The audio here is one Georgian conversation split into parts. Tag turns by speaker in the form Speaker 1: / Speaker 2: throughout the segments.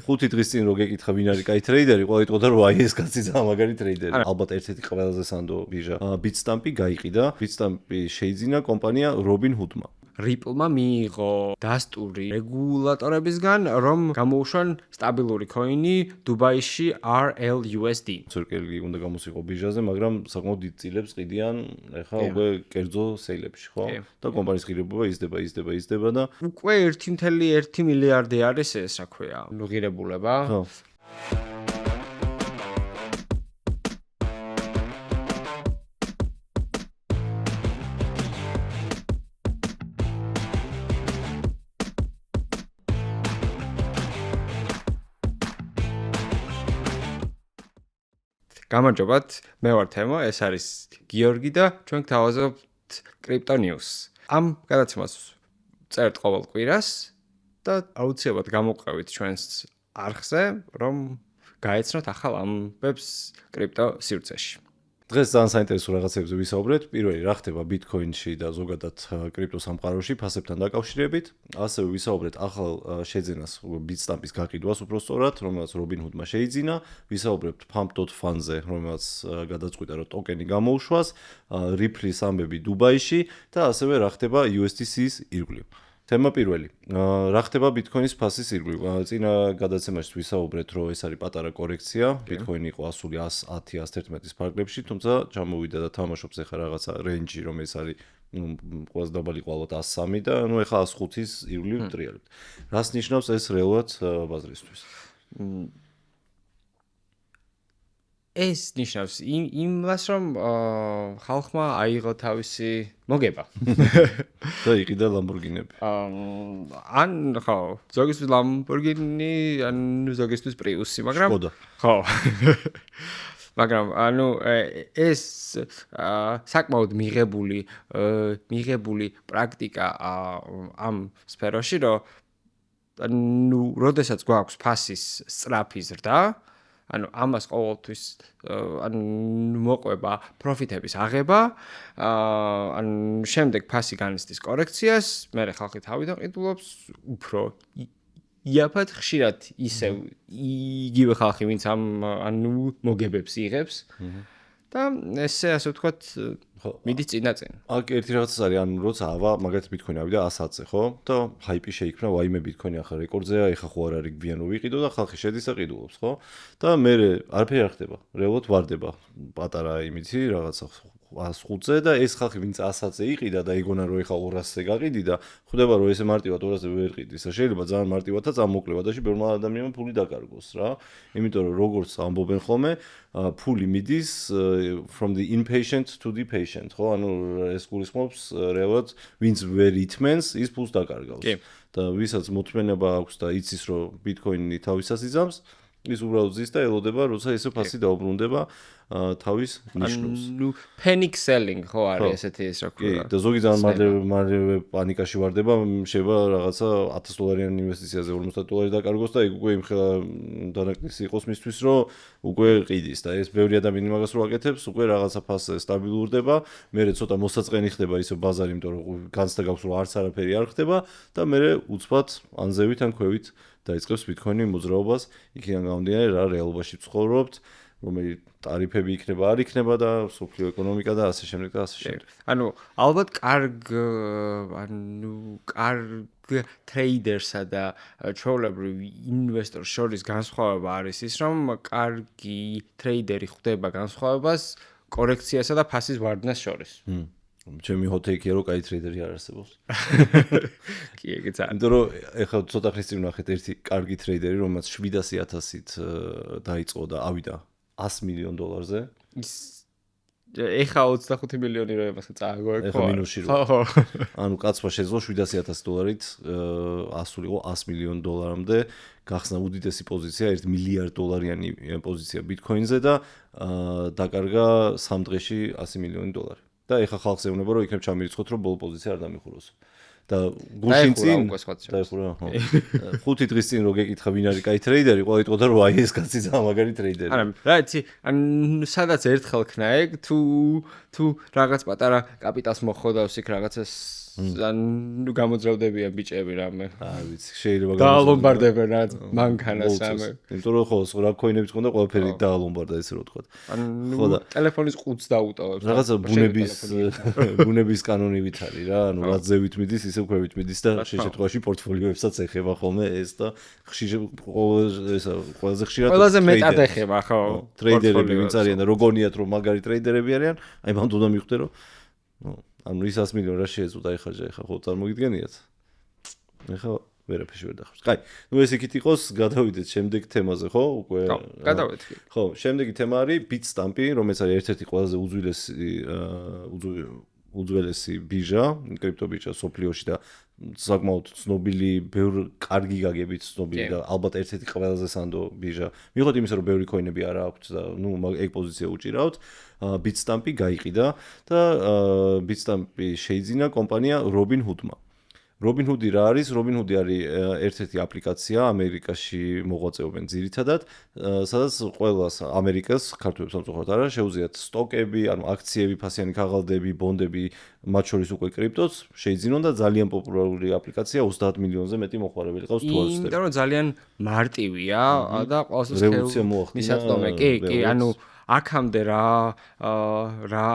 Speaker 1: 5 დღის წინ რო გეკითხა ვინ არის კაი ტრეიდერი, ყველა იტყოდა რომ აი ეს კაცი ძალიან მაგარი ტრეიდერი. ალბათ ერთ-ერთი ყველაზე სანდო ბირჟა Bitstamp-ი გაიყიდა. Bitstamp-ი შეიძინა კომპანია Robinhood-მა.
Speaker 2: Ripple-მა მიიღო დასტური რეგულატორებისგან, რომ გამოუშვან სტაბილური კოინი დუბაიში RLUSD.
Speaker 1: Circle-ი უნდა გამოსიყო ბირჟაზე, მაგრამ საკმაოდ დიდ წილებს ყიდიან ეხლა უკვე კერძო სეილებში, ხო? და კომპანიის ღირებულება იზრდება და
Speaker 2: უკვე 1.1 მილიარდი არის ეს, რა ქვია, ღირებულება.
Speaker 1: ხო.
Speaker 2: გამარჯობათ, მე ვარ თემო, ეს არის გიორგი და ჩვენ გთავაზობთ Crypto News. ამ გადაცემას წერთ ყოველ კვირას და აუცილებლად გამოვყევით ჩვენს არხზე, რომ გაეცნოთ ახალ ამბებს კრიპტო სივრცეში.
Speaker 1: დღეს ძალიან საინტერესო რაღაცებზე ვისაუბრეთ. პირველი რა ხდება Bitcoin-ში და ზოგადად კრიპტო სამყაროში ფასებთან დაკავშირებით. ასევე ვისაუბრეთ ახალ შეძენას Bitstamp-ის გაყიდვას უბრალოდ, რომელსაც Robinhood-მა შეიძინა. ვისაუბრებთ Pump.fund-ზე, რომელსაც გადაწყვიტა რომ ტოკენი გამოუშვას, Ripple-ის ამბები დუბაიში და ასევე რა ხდება USDC-ის ირგვლივ. თემა პირველი. რა ხდება Bitcoin-ის ფასის ირგვლივ? წინა გადაცემაში ვისაუბრეთ, რომ ეს არის პატარა კორექცია. Bitcoin იყო ასული 110-111-ის ფარგლებში, თუმცა ჩამოვიდა და თამაშობს ახლა რაღაცა range-ი, რომ ეს არის ყველაზე დაბალი იყო ალბათ 103 და ახლა 105-ის ირგვლივ ტრიალებთ. რას ნიშნავს ეს რეალურად ბაზრისთვის?
Speaker 2: ეს ნიშნავს იმას, რომ ხალხმა აიღო თავისი მოგება.
Speaker 1: და იყიდა Lamborghini-ები.
Speaker 2: ან ხო, ზოგისთვის Lamborghini, ან ზოგისთვის Prius-ი, მაგრამ
Speaker 1: Skoda.
Speaker 2: ხო. მაგრამ ანუ ეს საკმაოდ მიღებული პრაქტიკა ამ სფეროში, რომ ანუ როდესაც გვაქვს ფასის სწრაფი ზრდა, ანუ ამას ყოველთვის ანუ მოყვება პროფიტების აღება, ან შემდეგ ფასი განიცდის კორექციას, მერე ხალხი თავიდან ყიდულობს უფრო იაფად ხშირად ისევ იგივე ხალხი, ვინც ანუ მოგებებს იღებს და ესე ასე ვთქვათ მიდის წინაწინ.
Speaker 1: აქ ერთი რაღაცა არის, ანუ როცა ავა, მაგალითად Bitcoin ავიდა 110-ზე, ხო? და ჰაიპი შეიქმნა, ვაიმე Bitcoin ახლა რეკორდზეა, ეხა ხო არ არის გვიან რომ ვიყიდო და ხალხი შედის და ყიდულობს, ხო? და მე არაფერი არ ხდება. რეალურად ვარდება პატარა იმითი რაღაცა 105-ზე და ეს ხალხი ვინც 100-ზე იყიდა და ეგონა რომ ეხა 200-ზე გაყიდი და ხვდება რომ ესე მარტივად 200-ზე ვერ ყიდის. შეიძლება ძალიან მარტივადაც ამოკლება და ბევრმა ადამიანმა ფული დაკარგოს რა. იმიტომ რომ როგორც ამბობენ ხოლმე, ფული მიდის from the impatient to the patient, ხო? ანუ ეს გულისხმობს რეალურად ვინც ვერ ითმენს, ის ფულს დაკარგავს. და ვისაც მოთმენება აქვს და იცის რომ Bitcoin-ი თავისას იზამს, ის უბრალოდ ზის და ელოდება, როცა ესე ფასი დაუბრუნდება თავის ნიშნულს.
Speaker 2: ანუ panic selling ხო არის ესეთი ეს რა ქვია.
Speaker 1: და ზოგი ძალიან მალევე პანიკაში ვარდება, შეიძლება რაღაცა $1000 ინვესტიციაზე $50 დაკარგოს და იქ უკვე იმხელა დანაკლისი იყოს მისთვის, რომ უკვე ყიდის და ეს ბევრი ადამიანი მაგას რო აკეთებს, უკვე რაღაცა ფასზე სტაბილურდება, მერე ცოტა მოსაწყენი ხდება ისო ბაზარი, იმიტომ რომ განცდა გაქვს რომ არც არაფერი არ ხდება და მერე უცბად ან ზევით ან ქვევით დაიწყებს Bitcoin-ი მოძრაობას, იქიდან გამომდინარე რა რეალობაში ვცხოვრობთ, რომელი ტარიფები იქნება, არ იქნება და სოფლიო ეკონომიკა და ასე შემდეგ და ასე შემდეგ.
Speaker 2: ანუ ალბათ კარგ ტრეიდერსა და ჩვეულებრივ ინვესტორს შორის განსხვავება არის ის, რომ კარგი ტრეიდერი ხვდება განსხვავებას კორექციასა და ფასის ვარდნას შორის.
Speaker 1: ჩემი ჰოთეიქია რომ კაი ტრეიდერი არ არსებობს.
Speaker 2: კი, ეგეც არის.
Speaker 1: იმიტომ რომ ეხლა ცოტა ხნის წინ ვნახეთ ერთი კარგი ტრეიდერი, რომელსაც 700,000-ით დაიწყო და ავიდა $100 მილიონ.
Speaker 2: ეხა 25 მილიონი რო ემასე წააგო,
Speaker 1: ეხა მინუსში რო.
Speaker 2: ხო.
Speaker 1: ანუ კაცმა შეძლო $700,000-ით ასულიყო $100 მილიონ-მდე, გახსნა უდიდესი პოზიცია, $1 მილიარდიანი პოზიცია Bitcoin-ზე და დაკარგა 3 დღეში $100 მილიონი. და ეხა ხალხს ეუბნება რომ იქნებ ჩამირიცხოთ რომ ბოლო პოზიცია არ დამიხუროს. და გუშინ წინ დაიხურა, ხო. 5 დღის წინ რო გეკითხა ვინ არის კაი ტრეიდერი, ყველა იტყოდა რომ აი ეს კაცი ძალიან მაგარი ტრეიდერი.
Speaker 2: არა, რა იცი, ან სადაც ერთხელ ქნა ეგ თუ რაღაც პატარა კაპიტალს მოხდავს იქ რაღაცას ანუ გამოძრავდებიან ბიჭები რამე.
Speaker 1: აი ვიცი, შეიძლება
Speaker 2: დაალომბარდებენ რა მანქანას რამე.
Speaker 1: იმიტომ რომ ხო, რა კოინებიც ყონდა, ყველაფერი დაალომბარდა ესე რომ ვთქვა.
Speaker 2: ანუ ტელეფონის ყუთს დაუტოვებს.
Speaker 1: რაღაცა ბუნების კანონივით არის რა, ანუ რაც ზევით მიდის, ისე ქვევით მიდის და შეშეთქვაში პორტფოლიოებსაც ეხება ხოლმე ეს და ყველაზე ხშირად
Speaker 2: ყველაზე მეტად ეხება ხო
Speaker 1: ტრეიდერები ვინც არიან და როგორნიათ რომ მაგარი ტრეიდერები არიან, აი მანდ უნდა მიხვდე რომ ანუ 100 მილიონი რა შეეწუდა ეხლა ხო წარმოგიდგენიათ? ეხლა ვერაფერში ვერ დახარს. კაი, ნუ ეს იქით იყოს, გადავიდეთ შემდეგ თემაზე, ხო? უკვე
Speaker 2: გადავედი.
Speaker 1: ხო, შემდეგი თემა არის Bitstamp-ი, რომელიც არის ერთ-ერთი ყველაზე უძველესი ბირჟა, კრიპტო ბირჟა სოფლიოში და საკმაოდ ცნობილი, ბევრი კარგი გაგებით ცნობილი და ალბათ ერთ-ერთი ყველაზე სანდო ბირჟა. მიუხედავად იმისა, რომ ბევრი კოინები არ აქვს და ნუ ეგ პოზიცია უჭირავთ, Bitstamp-ი გაიყიდა და Bitstamp-ი შეიძინა კომპანია Robinhood-მა. Robinhood-ი რა არის? Robinhood-ი არის ერთ-ერთი აპლიკაცია ამერიკაში მოღვაწეობენ ძირითადად, სადაც ყველას ამერიკას ქართველებს სამწუხაროდ არა შეუძლიათ სტოკები, ანუ აქციები, ფასიანი ქაღალდები, ბონდები, მათ შორის უკვე კრიპტოც შეიძინონ და ძალიან პოპულარული აპლიკაცია 30 მილიონზე მეტი მოხმარებელი ყავს თუ არ ვცდები.
Speaker 2: იმიტომ რომ ძალიან მარტივია და ყოველთვის
Speaker 1: რევოლუცია მოახდინა.
Speaker 2: მისაწვდომე. კი, ანუ აქამდე რა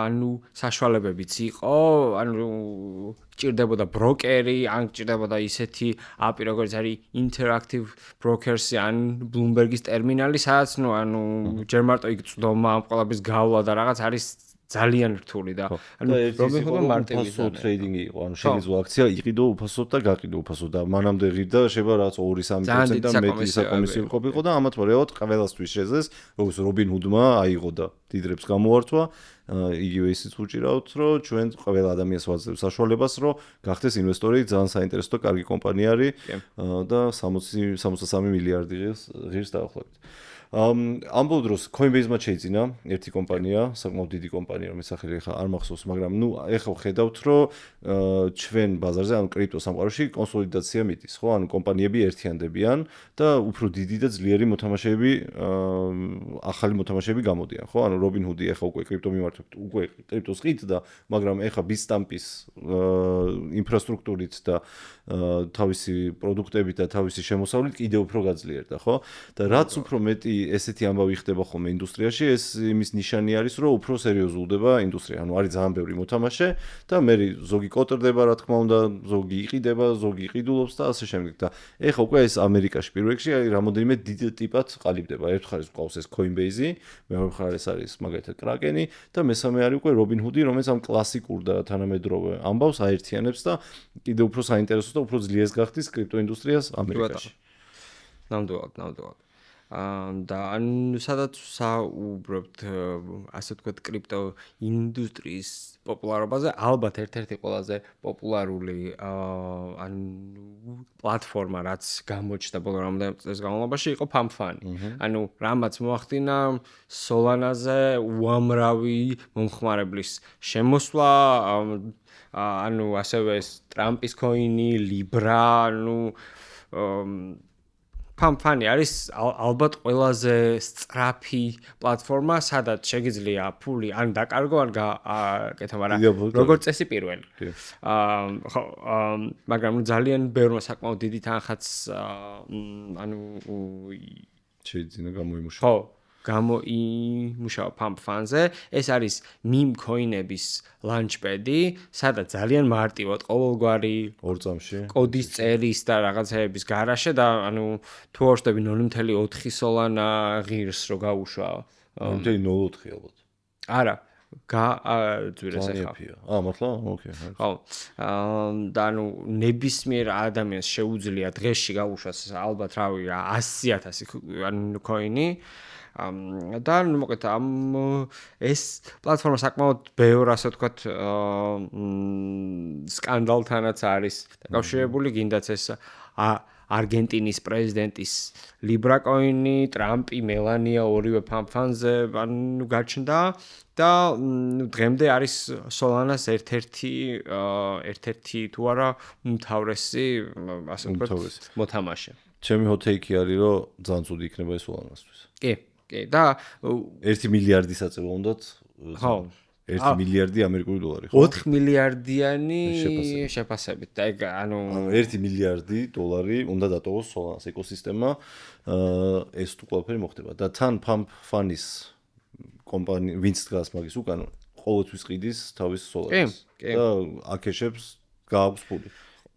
Speaker 2: ანუ საშუალებებიც იყო, ანუ ჭირდებოდა ბროკერი, ან ჭირდებოდა ისეთი API, როგორც არის Interactive Brokers-ი, ან Bloomberg-ის ტერმინალი, სადაც ნუ ანუ ჯერ მარტო იქ წვდომა, ყველაფრის გავლა და რაღაც არის ძალიან რთული და
Speaker 1: ანუ Robinhood-მა მარტივი ტრეიდინგი იყო, ანუ შეიძლება აქცია იყიდო უფასოდ და გაყიდო უფასოდ და მანამდე ღირდა შეიძლება რაღაც 2-3% და მეტი საკომისიო ყოფილიყო და ამათ რეალურად ყველასთვის შეძლეს, როგორც Robinhood-მა აიღო და დიდრებს გამოართვა, იგივე ისიც უჭირავთ, რომ ჩვენ ყველა ადამიანს ვაძლევს საშუალებას, რომ გახდეს ინვესტორი, ძალიან საინტერესო და კარგი კომპანია არის და 63 მილიარდი ღირს დაახლოებით. ამბობ დროს Coinbase-მა შეიძინა ერთი კომპანია, საკმაოდ დიდი კომპანია, რომელიც სახელი ახლა არ მახსოვს, მაგრამ ნუ ეხლა ვხედავთ, რომ ჩვენ ბაზარზე, ანუ კრიპტო სამყაროში კონსოლიდაცია მიდის, ხო? ანუ კომპანიები ერთიანდებიან და უფრო დიდი და ძლიერი მოთამაშეები, ახალი მოთამაშეები გამოდიან, ხო? ანუ Robinhood-ი ეხლა უკვე კრიპტო მიმართებით, უკვე კრიპტოს ყით და მაგრამ ეხლა Bitstamp-ის ინფრასტრუქტურით და თავისი პროდუქტებით და თავისი შემოსავლით კიდევ უფრო გაძლიერდა, ხო? და რაც უფრო მეტი ესეთი ამბავი ხდება ხოლმე ინდუსტრიაში, ეს იმის ნიშანი არის, რომ უფრო სერიოზულდება ინდუსტრია. ანუ არის ძალიან ბევრი მოთამაშე და მე ზოგი კოტრდება, რა თქმა უნდა, ზოგი იყიდება, ზოგი იყიდულობს და ასე შემდეგ. და ეხლა უკვე ეს ამერიკაში პირველ რიგში არის რამოდენიმე დიდ ტიპად ყალიბდება. ერთ მხარეს ყავს ეს Coinbase-ი, მეორე მხარეს არის მაგალითად Kraken-ი და მესამე არის უკვე Robinhood-ი, რომელიც ამ კლასიკურ და თანამედროვე ამბავს აერთიანებს და კიდევ უფრო საინტერესო და უფრო ძლიერს გახდის კრიპტოინდუსტრიას ამერიკაში.
Speaker 2: ნამდვილად. და ან სადაც საუბრობთ ასე ვთქვათ კრიპტო ინდუსტრიის პოპულარობაზე, ალბათ ერთ-ერთი ყველაზე პოპულარული პლატფორმა, რაც გამოჩნდა ბოლო რამდენიმე წელს განმავლობაში, იყო PumpFun. ანუ რამაც მოახდინა Solana-ზე უამრავი მომხმარებლის შემოსვლა, ანუ ასევე Trump-ის coin-ი, Libra, ანუ PumpFun არის ალბათ ყველაზე სწრაფი პლატფორმა, სადაც შეგიძლია ფული ან დაკარგო, ან გაკეთო, მაგრამ როგორც წესი პირველი. ხო, მაგრამ ძალიან ბევრმა საკმაოდ დიდი თანხაც ანუ
Speaker 1: შეიძინა გამოიმუშავა.
Speaker 2: ხო, გამოიმუშავა PumpFun-ზე. ეს არის meme coin-ების launchpad-ი, სადაც ძალიან მარტივად ყოველგვარი
Speaker 1: 2 წამში
Speaker 2: კოდის წერის და რაღაცეების გარაშე და ანუ თუ არ ვშტები 0.4 Solana ღირს რო გაუშვა.
Speaker 1: 0.04 ალბათ.
Speaker 2: არა, გააძვირეს ახლა.
Speaker 1: მართლა? ოკეი.
Speaker 2: ხო. და ანუ ნებისმიერ ადამიანს შეუძლია დღეში გაუშვას ალბათ რავი 100,000 ანუ coin-ი. და მოკლედ ეს პლატფორმა საკმაოდ ბევრ ასე ვთქვათ სკანდალთანაც არის დაკავშირებული, გინდაც ეს არგენტინის პრეზიდენტის Libra coin-ი, Trump-ი, Melania ორივე PumpFun-ზე ანუ გაჩნდა და დღემდე არის Solana-ს ერთ-ერთი თუ არა უმთავრესი ასე ვთქვათ მოთამაშე.
Speaker 1: ჩემი hot take-ი არის, რომ ძალიან ცუდი იქნება ეს Solana-სთვის.
Speaker 2: კი და
Speaker 1: 1 მილიარდი საწევო უნდათ.
Speaker 2: ხო.
Speaker 1: 1 მილიარდი ამერიკული დოლარი, ხო?
Speaker 2: 4 მილიარდიანი შეფასებით. და ეგ ანუ
Speaker 1: 1 მილიარდი დოლარი უნდა დატოვოს Solana-ს ეკოსისტემა, ეს თუ ყველაფერი მოხდება. და თან Pump Fun-ის კომპანია, ვინც დგას მაგის უკან, ყოველთვის ყიდის თავის Solana-ს. და აკეშებს გააქვს ფული.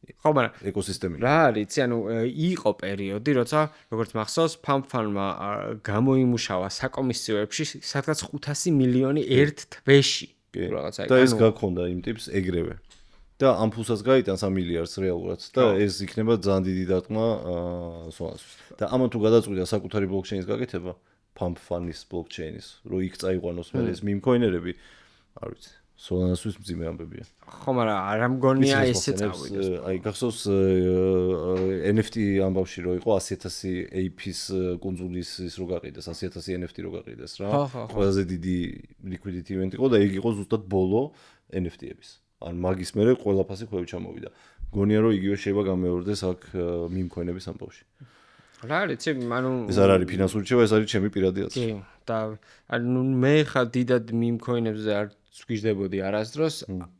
Speaker 2: ხო, მაგრამ
Speaker 1: ეკოსისტემი.
Speaker 2: რა არის, იცი, ანუ იყო პერიოდი, როცა როგორც მახსოვს, Pump Fun-მა გამოიმუშავა საკომისიოებში სადღაც 500 მილიონი ერთ თვეში. რაღაცა
Speaker 1: და ეს გაქონდა იმ ტიპს ეგრევე. და ამ ფულსაც გაიტანს 1 მილიარდს რეალურად და ეს იქნება ძალიან დიდი დარტყმა Solana-ს. და ამან თუ გადაწყვიტა საკუთარი ბლოკჩეინის გაკეთება, Pump Fun-ის ბლოკჩეინის, რომ იქ წაიყვანოს მე ეს მიმქოინერები, არ ვიცი. Solana-ს მძიმე ამბებია.
Speaker 2: ხო, მაგრამ არ მგონია ესე წავიდეს.
Speaker 1: აი, გახსოვს NFT ამბავში რო იყო 100,000 API-ს კუნძულის ის რო გაყიდეს, 100,000 NFT რო გაყიდეს რა. ყველაზე დიდი liquidity event იყო და ეგ იყო ზუსტად ბოლო NFT-ების. ან მაგის მერე ყველა ფასი ხუები ჩამოვიდა. გონია რომ იგივე შეიძლება გამეორდეს აქ მიმქოინების ამბავში.
Speaker 2: რა არის, ანუ
Speaker 1: ეს არ არის ფინანსური რჩევა, ეს არის ჩემი პირადი აზრი.
Speaker 2: კი, და ანუ მე ხა დიდად მიმქოინებზე არ ვსგვიჟდებოდი არასდროს.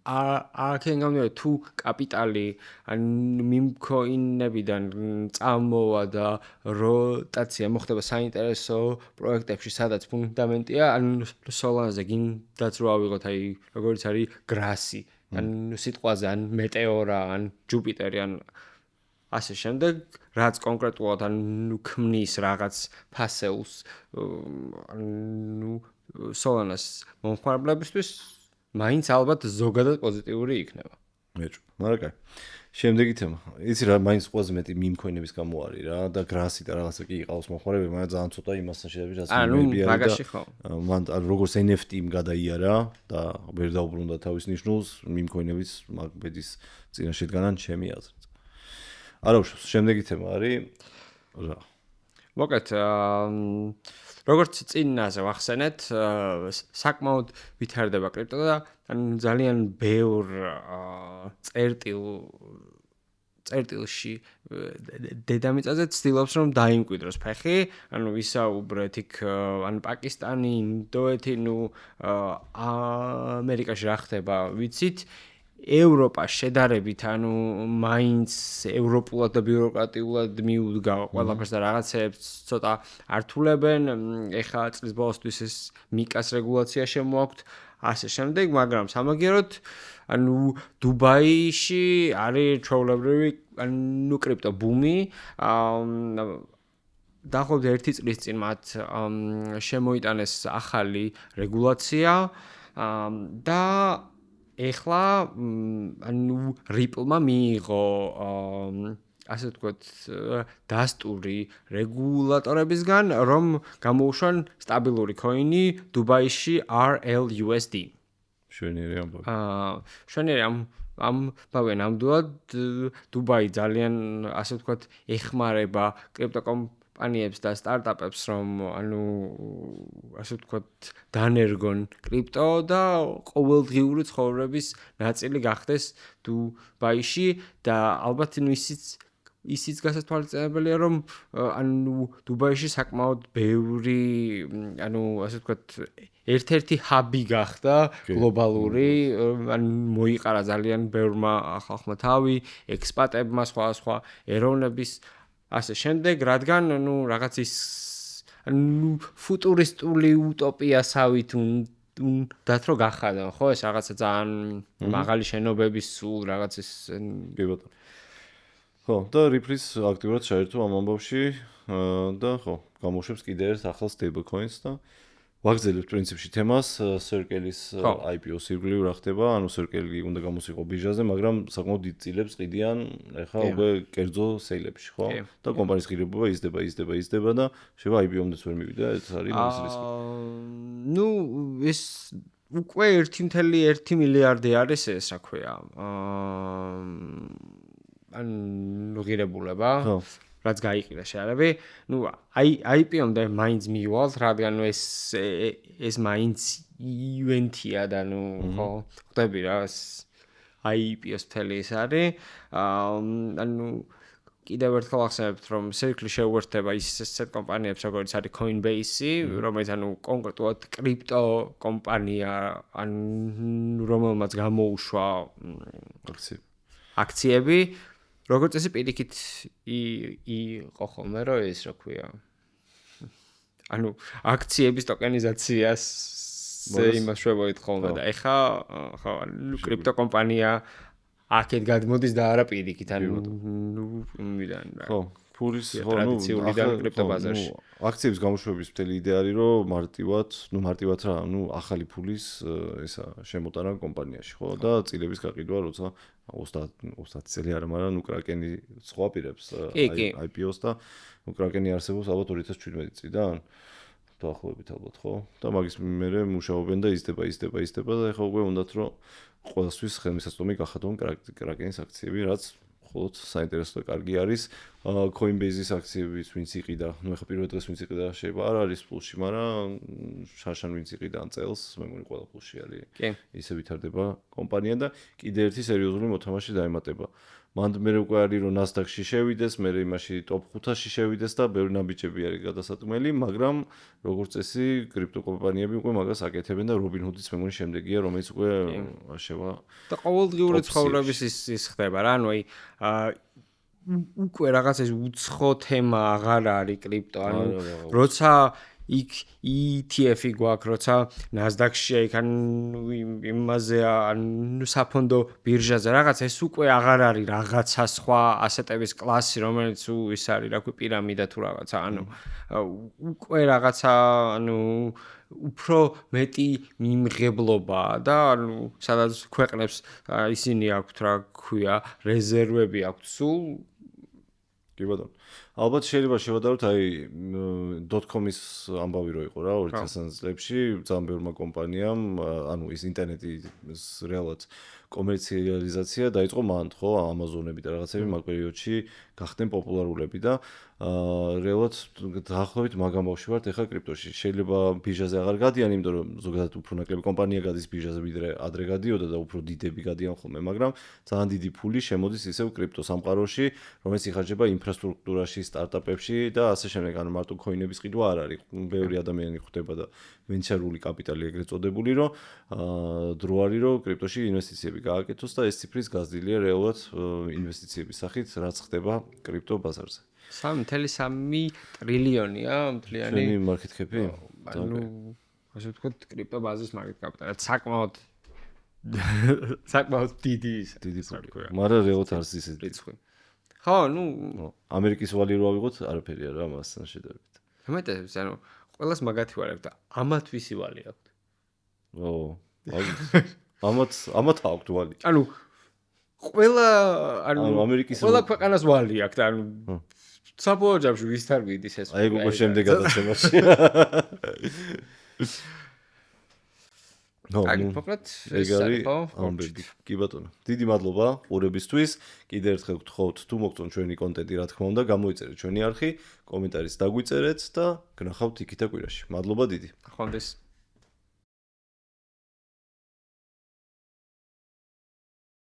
Speaker 2: აქენ გამიორე თუ კაპიტალი ან მიმქოინებიდან წამოვა და როტაცია მოხდება საინტერესო პროექტებში, სადაც ფუნდამენტია, ან Solana-ზე გინდაც რო ავიღოთ, აი, როგორც არის Grassi, ან სიტყვაზე, ან მეტეორა, ან ჯუპიტერი, ან ასე შემდეგ, რაც კონკრეტულად ანუ ქმნის რაღაც ფასეულს, ანუ Solana-ს მომხმარებლებისთვის მაინც ალბათ ზოგადად პოზიტიური იქნება.
Speaker 1: მეჭ. მაგრამ კაი. შემდეგი თემა. იცი რა, მაინც ყველაზე მეტი მიმქოინების გამო არის რა და Grassi და რაღაცა კი იყავს მომხმარებლები, მაგრამ ძალიან ცოტა იმასთან შედარებით, რაც მიმები არის.
Speaker 2: მაგაში ხო.
Speaker 1: მან როგორც NFT-მ გადაიარა და ვერ დაუბრუნდა თავის ნიშნულს, მიმქოინების მაგ ბედის წინაშე დგანან ჩემი აზრით. არა უშავს, შემდეგი თემა არის რა.
Speaker 2: მოკეთ, როგორც წინაზე ვახსენეთ, საკმაოდ ვითარდება კრიპტო და ან ძალიან ბევრ წერტილში დედამიწაზე ცდილობს რომ დაიმკვიდროს ფეხი, ანუ ვისაუბრეთ იქ ან პაკისტანი, ინდოეთი, ამერიკაში რა ხდება, ვიცით. ევროპა შედარებით ანუ მაინც ევროპულად და ბიუროკრატიულად მიუდგა ყველაფერს და რაღაცებს ცოტა ართულებენ. ეხლა წლის ბოლოსთვის ეს მიკას რეგულაცია შემოაქვთ, ასე შემდეგ, მაგრამ სამაგიეროდ ანუ დუბაიში არის ჩვეულებრივი ანუ კრიპტო ბუმი. დაახლოებით 1 წლის წინ მათ შემოიტანეს ახალი რეგულაცია და ეხლა ანუ Ripple-მა მიიღო ასე ვთქვათ დასტური რეგულატორებისგან, რომ გამოუშვან სტაბილური კოინი დუბაიში RLUSD.
Speaker 1: შვენიერი ამბავი.
Speaker 2: შვენიერი ამბავი ნამდვილად დუბაი ძალიან ასე ვთქვათ ეხმარება კრიპტოკომპანიებს და სტარტაპებს, რომ ანუ ასე ვთქვათ დანერგონ კრიპტო და ყოველდღიური ცხოვრების ნაწილი გახდეს დუბაიში და ალბათ ისიც გასათვალისწინებელია, რომ ანუ დუბაიში საკმაოდ ბევრი ანუ ასე ვთქვათ ერთ-ერთი ჰაბი გახდა გლობალური, ან მოიყარა ძალიან ბევრმა ხალხმა თავი, ექსპატებმა, სხვა ეროვნების ასე შემდეგ, რადგან ანუ რაღაც ის ანუ ფუტურისტული უტოპიასავით უნდათ რომ გახადონ, ხო, ეს რაღაცა ძალიან მაღალი შენობების სულ რაღაც ის
Speaker 1: კი ბატონო. ხო, და Ripple-ის აქტიურად ჩაერთო ამ ამბავში და ხო, გამოუშვებს კიდე ერთ ახალ stablecoins და ვაგრძელებთ პრინციპში თემას Circle-ის IPO-ს ირგვლივ რა ხდება, ანუ Circle-ი უნდა გამოსიყო ბირჟაზე, მაგრამ საკმაოდ დიდ წილებს ყიდიან ეხლა უკვე კერძო სეილებში, ხო? და კომპანიის ღირებულება იზრდება და შეიძლება IPO-მდეც ვერ მივიდა, ეს არის მაგის რისკი.
Speaker 2: ნუ ეს უკვე 1.1 მილიარდი არის ეს, რა ქვია. ან ღირებულება. ხო. რაც გაიყიდა შეარები, ნუ IPO-მდე მაინც მივალთ, რადგან ეს მაინც ივენთია და ნუ ხო, ხდები რა, IPO-ს მთელი ის არის. ანუ კიდევ ერთხელ ახსენებთ, რომ Circle შეუერთდება ისეთ კომპანიებს, როგორც არის Coinbase, რომელიც კონკრეტულად კრიპტო კომპანია, რომელმაც გამოუშვა აქციები, როგორც წესი პირიქით იყო ხოლმე, რომ ეს რა ქვია. აქციების ტოკენიზაციას იმას შევოით ხოლმე და ეხა ხო კრიპტო კომპანია აქეთ გადმოდის და არა პირიქით იმიდან რა
Speaker 1: ხო ფულის
Speaker 2: ტრადიციულიდან კრიპტო ბაზარში
Speaker 1: აქციების გამოშვების მთელი იდეა არის რომ მარტივად რა ახალი ფულის ესა შემოტანა კომპანიაში ხო და წილების გაყიდვა როცა 30 წელი არა მაგრამ კრაკენი სხვაპირებს IPO-ს და კრაკენი არსებობს ალბათ 2017 წლიდან დაახლოებით ალბათ ხო და მაგის მერე მუშაობენ და იზრდება და ეხლა უკვე უნდათ რომ ყველასთვის ხელმისაწვდომი გახადონ კრაკენის აქციები რაც ხოლოდ საინტერესო და კარგი არის Coinbase-ის აქციების ვინც იყიდა ნუ ეხლა პირველ დღეს ვინც იყიდა შეიძლება არ არის პლუსში მაგრამ შარშან ვინც იყიდა ან წელს მე მგონი ყველა პლუსში არის ისე ვითარდება კომპანია და კიდე ერთი სერიოზული მოთამაშე დაემატება მანდ მე უკვე არის რომ Nasdaq-ში შევიდეს, მე იმაში top 5-ში შევიდეს და ბევრი ნაბიჯები არის გადასატყმელი, მაგრამ როგორც წესი, კრიპტო კომპანიები უკვე მაგას აკეთებენ და Robinhood-იც მე მგონი შემდეგია, რომელიც უკვე შევა
Speaker 2: და ყოველდღიური ცხოვრების ის ხდება რა, ანუ უკვე რაღაც ეს უცხო თემა აღარ არის კრიპტო, ანუ როცა იქ ETF-ი გვაქვს, როცა Nasdaq-ში იქ იმაზე საფონდო ბირჟაზე რაღაც ეს უკვე აღარ არის რაღაცა სხვა ასეტების კლასი, რომელიც ის არის, რა ქვია, პირამიდა თუ რაღაცა, უკვე რაღაცა, უფრო მეტი მიმღებლობაა და სადაც ქვეყნებს ისინი აქვთ, რა ქვია, რეზერვები აქვთ სულ
Speaker 1: კი ბატონო ალბათ შეიძლება შევადაროთ .com-ის ამბავი რო იყო რა 2000 წლებში ძალიან ბევრმა კომპანიამ ის ინტერნეტის რეალურად კომერციალიზაცია დაიწყო მანდ ხო Amazon-ები და რაღაცები მაგ პერიოდში გახდნენ პოპულარულები და რეალურად დაახლოებით მაგ ამბავში ვართ ეხლა კრიპტოში შეიძლება ბირჟაზე აღარ გადიან იმიტომ რომ ზოგადად უფრო ნაკლები კომპანია გადის ბირჟაზე ვიდრე ადრე გადიოდა და უფრო დიდები გადიან ხოლმე მაგრამ ძალიან დიდი ფული შემოდის ისევ კრიპტო სამყაროში რომელიც იხარჯება ინფრასტრუქტურაში სტარტაპებში და ასე შემდეგ ანუ მარტო coin-ების ყიდვა არ არის ბევრი ადამიანი ხვდება და ვენჩარული კაპიტალი ეგრეთ წოდებული რომ დრო არის რომ კრიპტოში ინვესტიციები გააკეთოს და ეს ციფრის გაზრდილია რეალურად ინვესტიციების სახით რაც ხდება კრიპტო ბაზარზე
Speaker 2: 3.3 ტრილიონია მთლიანი
Speaker 1: market cap-ი
Speaker 2: ასე ვთქვათ კრიპტო ბაზრის market cap-ი საკმაოდ დიდი
Speaker 1: ფული მაგრამ რეალურად არის ისეთი
Speaker 2: რიცხვი ხო
Speaker 1: ამერიკის ვალი რო ავიღოთ არაფერია რა მასთან შედარებით
Speaker 2: მეტყვი ყველას მაგათი ვარ აქვს და ამათ ვისი ვალი აქვს
Speaker 1: ამათ აქვს ვალი
Speaker 2: ყველა
Speaker 1: ამერიკის
Speaker 2: ყველა ქვეყანას ვალი აქვს და საბოლოო ჯამში ვის თან მიდის ეს
Speaker 1: აი უკვე შემდეგ გადაცემაში
Speaker 2: აი მოკლედ
Speaker 1: ეს არის ამბები კი ბატონო დიდი მადლობა ყურებისთვის კიდე ერთხელ გთხოვთ თუ მოგწონთ ჩვენი კონტენტი რა თქმა უნდა გამოიწერეთ ჩვენი არხი კომენტარის დაგვიწერეთ და გნახავთ იქითა კვირაში მადლობა დიდი
Speaker 2: ხონდეს